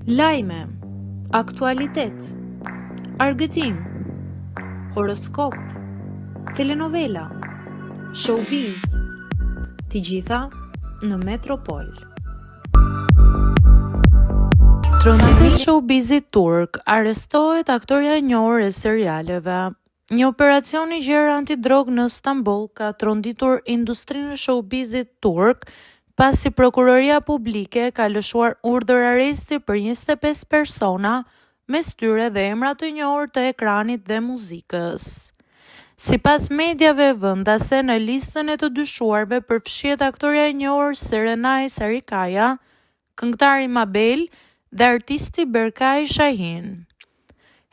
Lajme, aktualitet, argëtim, horoskop, telenovela, showbiz, të gjitha në Metropol. Tronditimi i showbizit turk, arrestohet aktoria e njohur e serialeve. Një operacion i gjerë antidrog në Stamboll ka tronditur industrinë e showbizit turk, pasi prokuroria publike ka lëshuar urdhër arresti për 25 persona, mes tyre dhe emra të njohur të ekranit dhe muzikës. Sipas mediave vendase, në listën e të dyshuarve përfshihet aktoria e njohur Serenay Sarikaya, këngëtari Mabel dhe artisti Berkay Shahin.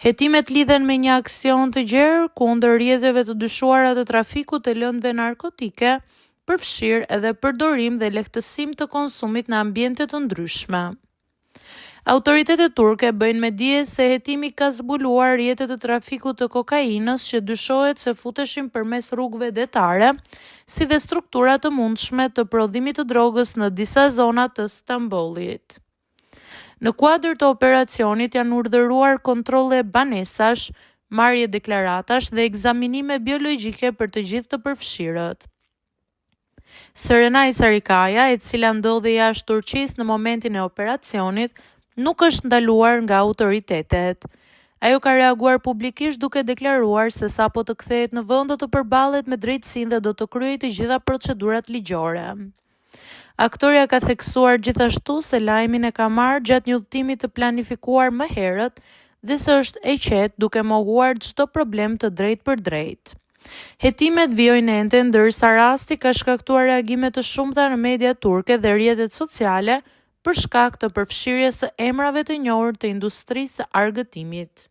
Hetimet lidhen me një aksion të gjerë kundër rrjeteve të dyshuara të trafikut të lëndëve narkotike, përfshirë edhe përdorim dhe lehtësim të konsumit në ambiente të ndryshme. Autoritetet turke bëjnë me dije se hetimi ka zbuluar rrjete të trafikut të kokainës që dyshohet se futeshin përmes rrugëve detare, si dhe struktura të mundshme të prodhimit të drogës në disa zona të Stambollit. Në kuadër të operacionit janë urdhëruar kontrolle banesash, marrje deklaratash dhe ekzaminime biologjike për të gjithë të përfshirët. Serenay Sarikaya, e cila ndodhej jashtë Turqisë në momentin e operacionit, nuk është ndaluar nga autoritetet. Ajo ka reaguar publikisht duke deklaruar se sapo të kthehet në vend do të përballet me drejtësinë dhe do të kryejë të gjitha procedurat ligjore. Aktoria ka theksuar gjithashtu se lajmin e ka marrë gjatë një udhëtimi të planifikuar më herët dhe se është e qetë duke mohuar çdo problem të drejtë për drejtë. Hetimet vijojnë ende ndërsa rasti ka shkaktuar reagime të shumta në media turke dhe rrjetet sociale për shkak të përfshirjes së emrave të njohur të industrisë së argëtimit.